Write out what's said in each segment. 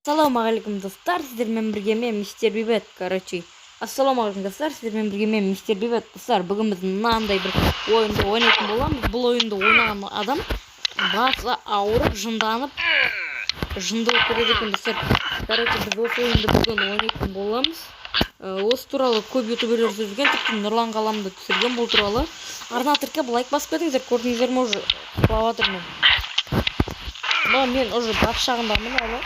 Ассалаумағалейкум достар, сіздермен бірге мен мистер Бибет, ассалаумағалейкум достар, сіздермен бірге мен мистер Бибет достар. Бүгін біз мынандай бір ойынды ойнайтын боламыз. Бұл ойынды ойнаған адам басы ауырып, жынданып, жынды болып кетеді екен достар. Біз осы ойынды бүгін ойнайтын боламыз. Осы туралы көп ютуберлер сөзген, тіпті Нұрлан Қаламды түсірген бұл туралы. Арна тіркеп лайк басып кетіңіздер, көрдіңіздер ме уже құлап жатырмын. Мен уже бас жағындамын әлі.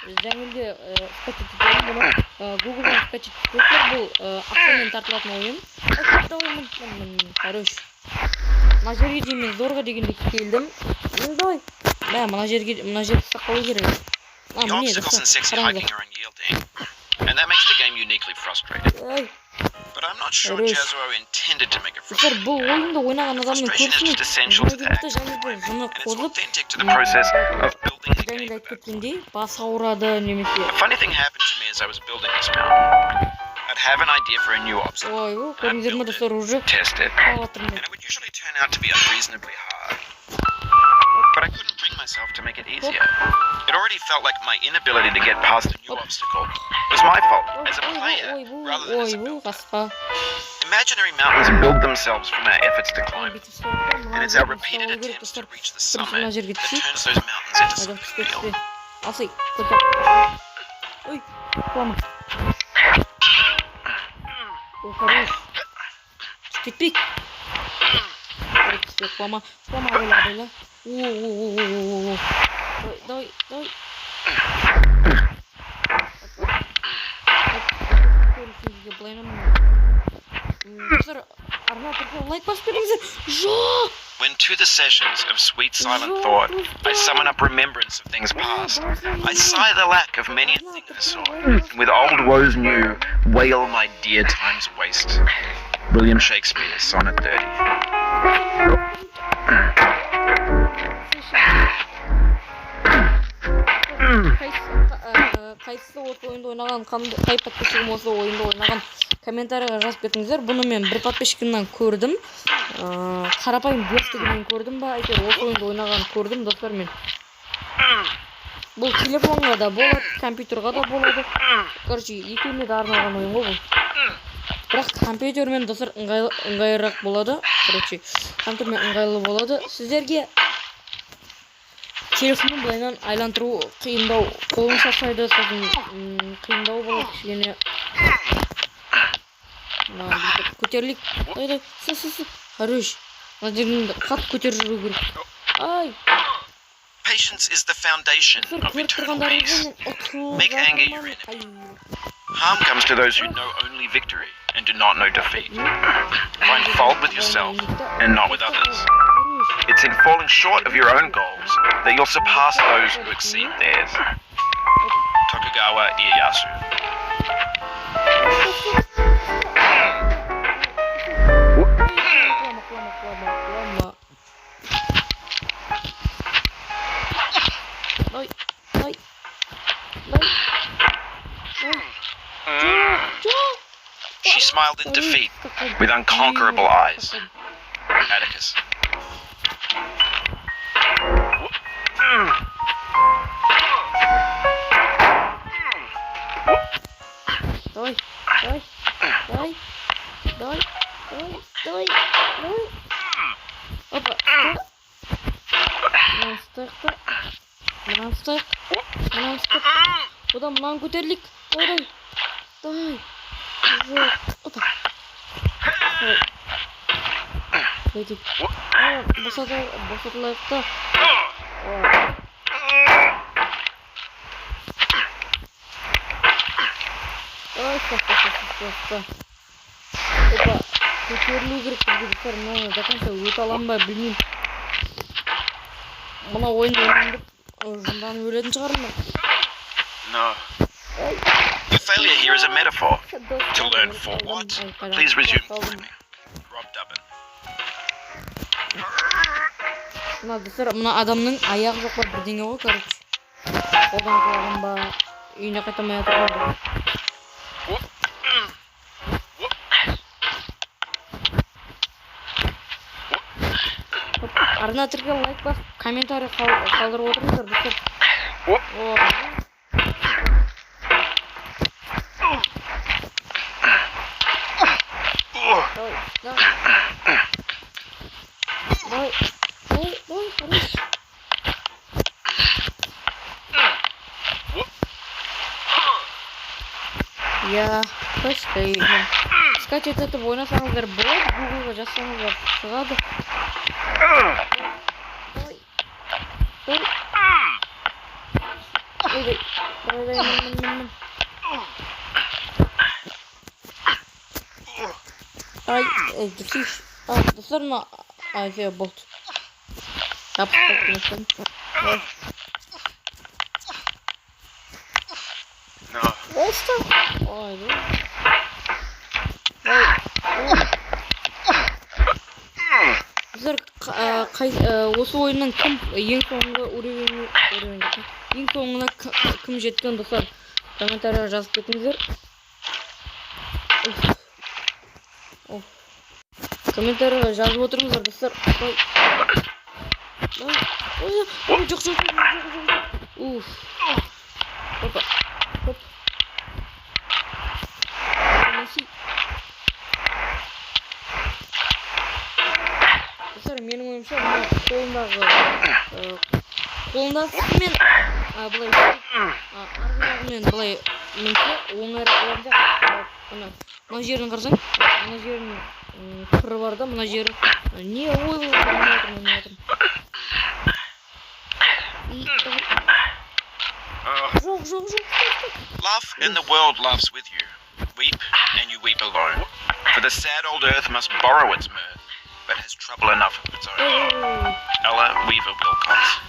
Жәңілде скачать етемін бұны. Гуглдан скачать етсеңіздер, бұл ақшамен тартылатын ойын. Хорош. Мына жерге дейін мен зорға дегенде келдім. Давай. Мына жерге сақалу керек. The obstacles in sexy hiking are unyielding, and that makes the game uniquely frustrating. But I'm not sure Jazuo intended to make it frustrating. Frustration is just essential to the act of playing, and it's authentic to the process of building the game about it. A funny thing happened to me as I was building this mountain. I'd have an idea for a new obstacle, I'd build it, test it, and it would usually turn out to be unreasonably hard. But I couldn't bring myself to make it easier. It already felt like my inability to get past a new obstacle was my fault as a player rather than as a builder. Imaginary mountains build themselves from our efforts to climb, and it's our repeated attempts to reach the summit that turns those mountains into something real. Давай. When to the sessions of sweet silent thought, I summon up remembrance of things past. I sigh the lack of many a thing I saw, and with old woes new, wail my dear time's waste. William Shakespeare, Sonnet 30. Қайсысы осы ойынды ойнаған, қай подписчигім осы ойынды ойнаған комментарийға жазып кетіңіздер. Бұны мен бір подписчигімнен көрдім. Қарапайым бестігінен көрдім ба, әйтеуір осы ойынды ойнаған көрдім достар мен. Бұл телефонға да болады, компьютерға да болады. Екеуіне де арналған ойын ғой бұл. Бірақ компьютермен достар ыңғайлырақ болады. Компьютермен ыңғайлы болады. Сіздерге телефонын былайынан айландыру қиындау, қолын шаршайды, сосын қиындау болады кішкене. Көтерлік. Хорош. Мына жерін қатты көтеріп жүру керек. Ай. Patience is the foundation of eternal peace. Make anger your enemy. Harm comes to those who know only victory and do not know defeat. Find fault with yourself and not with others. It's in falling short of your own goals that you'll surpass those who exceed theirs. Tokugawa Ieyasu. She smiled in defeat with unconquerable eyes. Atticus. Одан мұнан көтерлік. Давай. Босатылайық та. Көтерілу керек бізге достар. Мұны жақанша өте алам ба білмеймін. Мұна ойын ойнандып жынданып өлетін шығармын. No. The failure here is a metaphor. To learn for what? Please resume climbing. Rob Dubbin. Мына адамның аяғы жоқ бар бірдеңе ғой, короче. Қолдан қалған ба, үйіне қайтамай жатыр. Арна тіркеп лайк басып, комментарий қалдырып отырыңыздар достар. Ya başlayalım. Sketch atıp oynasanızlar болады, Google'ga жазсаңыздар шығады. Ay, düşüş. Dostlar mı? Ay, bot. Yapıştırmışsın. İşte. Ay, Bizler осы ойынның кім ең соңғы ең соңына кім жеткен достар комментарийға жазып кетіңіздер. Комментарийға жазып отырыңыздар достар. Жоқ. Опа. Хоп. Менің ойымша қолындағысымен былай арғы былай мінсе оңайырақ мына жерін қарасаң, мына жерінің қыры бар да, мына жері не жоқ. Laugh and the world laughs with you. Weep and you weep alone. For the sad old earth must borrow its mirth, but has trouble enough of its own. Ella Weaver Wilcox.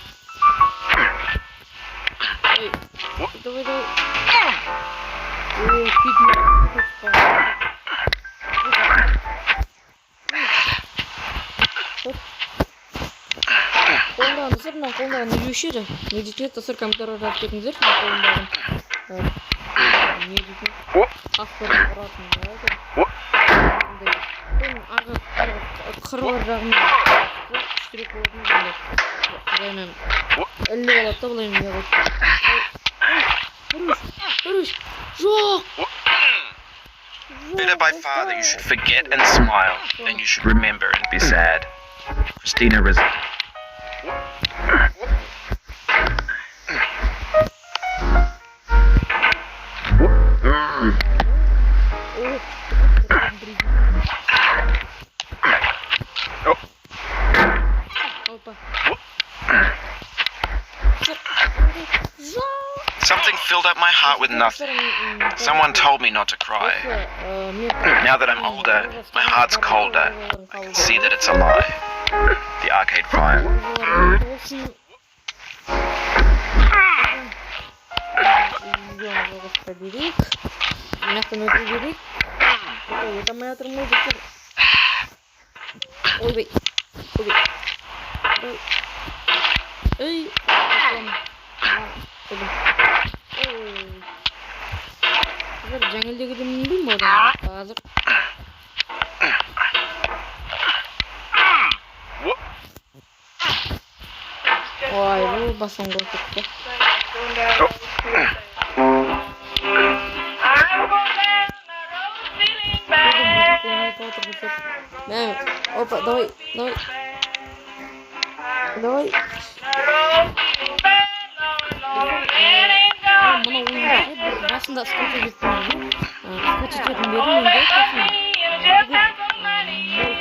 Қолындағын не жүйшеді? Не дейтін еді? Достар комментарийға жазып кетіңіздер. Не дейтін? Ақпарат ұратын. Арғы қырлар жағында күштірек болатын бұлайынан ілі болады да бұлайынан не қойды. Ұрыш! Жоқ! Better by far that you should forget and smile than you should remember and be sad. Christina Rizzo. Something filled up my heart with nothing. Someone told me not to cry. Now that I'm older, my heart's colder. I can see that it's a lie. The Arcade Fire. Жаңылдегі білмеймін одан қазір. Ой, бұл басын қойып. Опа, давай. Мұны ойын басында скотч ететін берін мол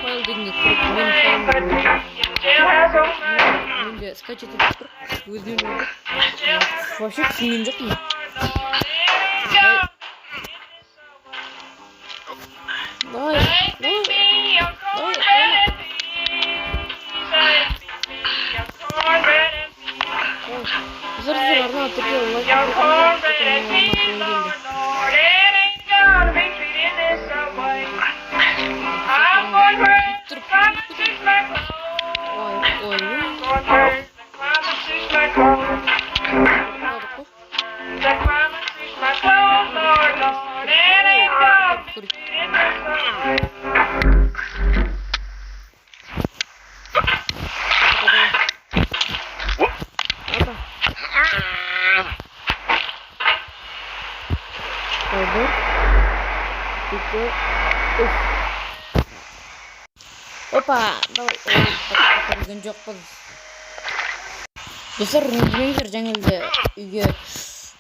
файл дегенге кіріп менде скотч етіп тұр өзінен вообще түсінген жоқпын. Арна түрде Опа, давай. Көрген жоқпыз. Достар, ренжімеңіздер, жаңылды үйге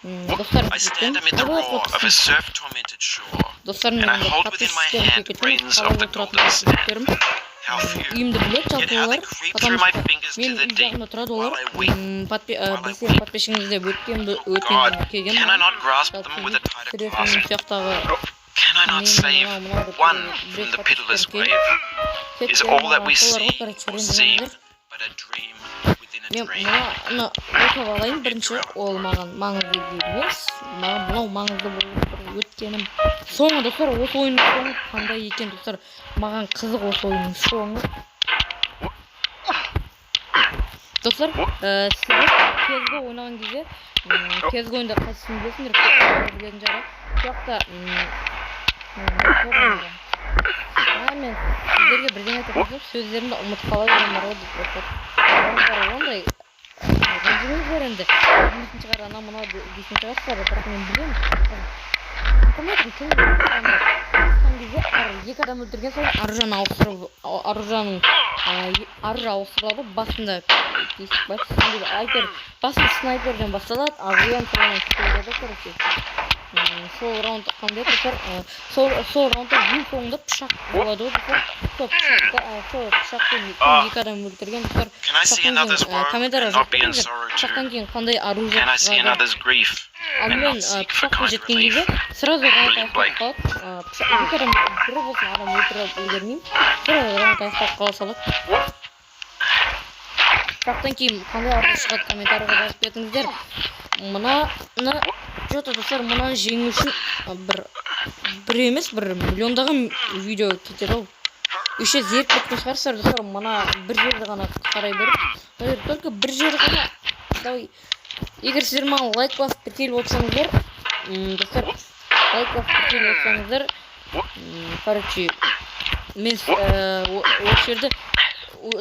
Достар, I stand amid the roar of a surf-tormented shore, and I hold within my hand grains of the golden sand. How few, yet how they creep through my fingers to the deep, while I weep, Oh God, can I not grasp them with a tighter clasp? Can I not save one from the pitiless wave? Is all that we see or seem but a dream within a Мен dream? мына оқып алайын бірінші, ол маған маңызды емес, маған мынау маңызды болып тұр. Өткенім соңы достар, осы ойынның соңы қандай екен достар, маған қызық осы ойынның соңы. Достар, сіздер кезгі ойнаған кезде, кезгі ойында қайсысын білесіңдер, білетін жара. Жоқта, мен сіздерге бірден айтып отырсам, сөздерімді ұмытып қала беремін ғой деп отырмын. Ондай ренжімеңіз бар енді. Білмейтін шығар, ана мынау дейтін шығарсыздар, бірақ мен білемін. Атамайтын кім айтқан кезде екі адам өлтірген соң аружаны ауыстырып, аружаның аружа ауыстырылады, басында снайпер, басында снайперден басталады, авиан тұрғаннан кетеді, короче. Сол раунд қандай достар, сол раундта ең соңында пышақ болады ғой достар. Сол пышақпен екі адам өлтірген достар. Комментарияға пышақтан кейін қандай оружие шығады. Ал мен пышаққа жеткен кезде сразу раунд аяқталып қалады. Екі адам бірі болсын, адам өлтіріп үлгермеймін. Сразу раунд аяқталып қала салады. Пышақтан кейін қандай оружие шығады, комментарияға жазып кетіңіздер. Мынаны жота достар, мынаны жеңу үшін бір емес, бір миллиондаған видео кетеді ау. Еще зеріп кеткен шығарсыздар достар, мына бір жерді ғана қарай беріп, только бір жерді ғана. Давай, егер сіздер маған лайк басып бітеліп отырсаңыздар, достар, лайк басып бітеліп отырсаңыздар, короче, мен осы жерді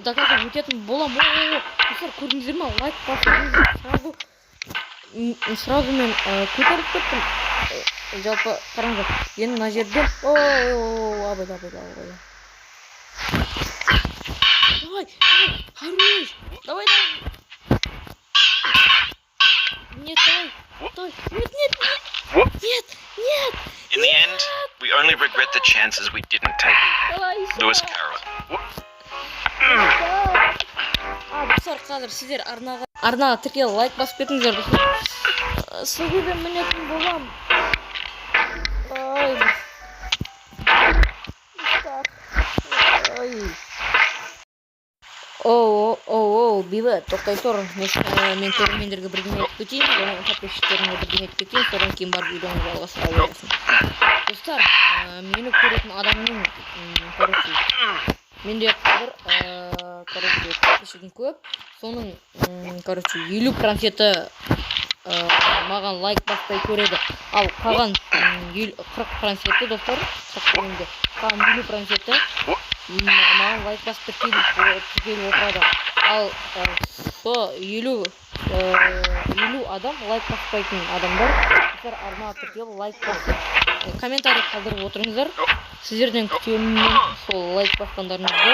доказать өтетін болам. Достар, көрдіңіздер ма, лайк басып сразу мен көтеріп кеттім. Жалпы қараңыздар, енді мына жерде абай. Давай, хорош. Давай. Нет, давай. Нет. In the end, we only regret the chances we didn't take. Lewis Carroll. Достар, қазір сіздер арнаға тіркел лайк басып кетіңіздер достар. Сізге мінетін болам. Бейбіт, тоқтай тұр. Мен көрермендерге бірдеңе айтып кетейін, оның подписчиктеріне бірдеңе айтып кетейін, содан кейін барып видеоны жалғастыра бересің. Достар, мені көретін адамның, короче, менде қазір, подписчигім көп. Соның, короче, 50% маған лайк баспай көреді. Ал қалған 40% достар, қалған 50% маған лайк басып тіркеліп отырады. Ал 50 адам лайк баспайтын адамдар, достар, арнаға тіркеліп лайк басып комментарий қалдырып отырыңыздар. Сіздерден күтемін сол лайк басқандарыңызды.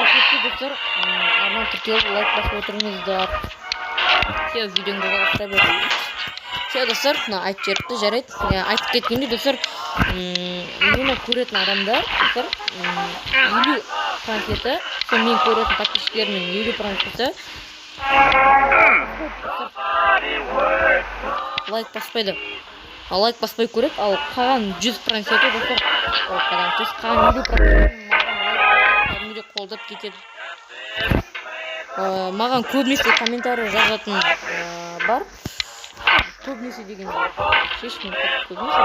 Қасиетті достар, арнаға тіркеліп лайк басып отырыңыздар. Все, видеоны жалғастыра берейін. Все, достар, айтып жеріпті, жарайды. Айтып кеткенде, достар, мені көретін адамдар, достар, 50%, сол мен көретін подписчиктерімнің 50%, лайк баспайды. Ал лайк баспай көреді, ал қалған 100%, достар, қалған 50% маған қолдап кетеді. Маған көбінесе комментарий жазатын бар. Көбінесе дегенде шешімін көбінесе.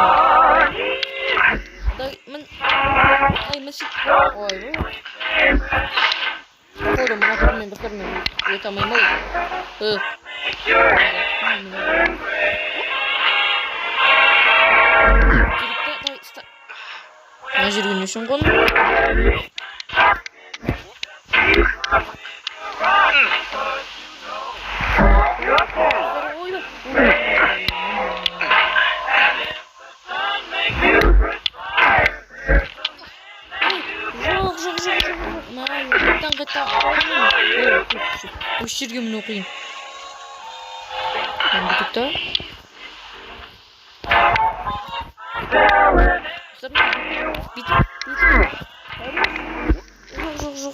Қойды мұна көрмен бұқтармен өте алмаймын. Мына жүрген үшін қоны. Осы жерге міне оқиын. Бүйтіп достар. Бит.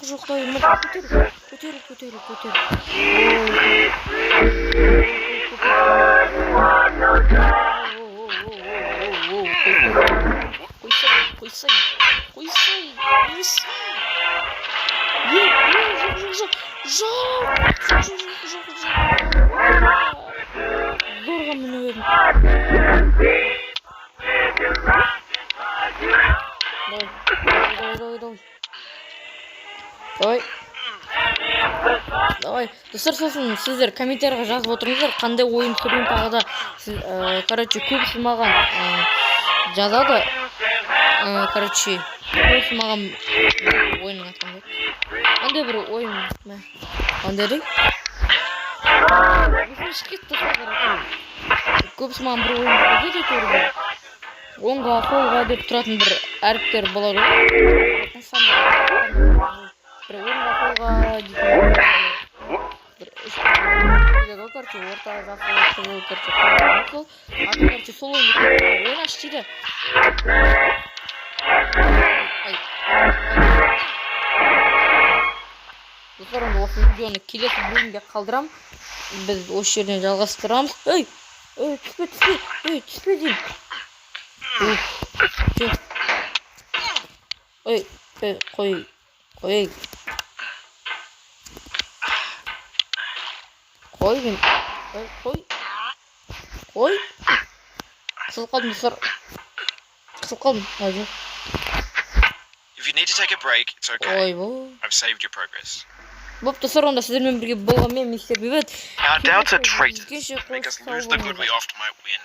Жоқ. Көтер. Қойсай. Жоқ. Зорға мініп едім. Давай. Достар, сосын сіздер комментарийға жазып отырыңыздар, қандай ойын түрін тағы да короче, көбісі маған жазады. Короче, көбісі маған ойынның атқан деп. Қандай бір ойын қандай дей? Көбісі маған бір ойын көрсетеді әйтеуір. Оңға, солға деп тұратын бір әріптер болады ғой. Бір оңға, солға дейтін бір үш короче, орта жақсы, короче, сол ойынды ойнаш дейді. Достар, осы видеоны келесі бөлімге қалдырам. Біз осы жерден жалғастырамыз. Түспе деймін. Қой. Қысылып қалдым, достар. If you need to take a break, it's okay. I've saved your progress. Боп, достар, онда сіздермен бірге болғанмен мистер Бибет. Our doubts are traitors. Make us lose the good we oft might win.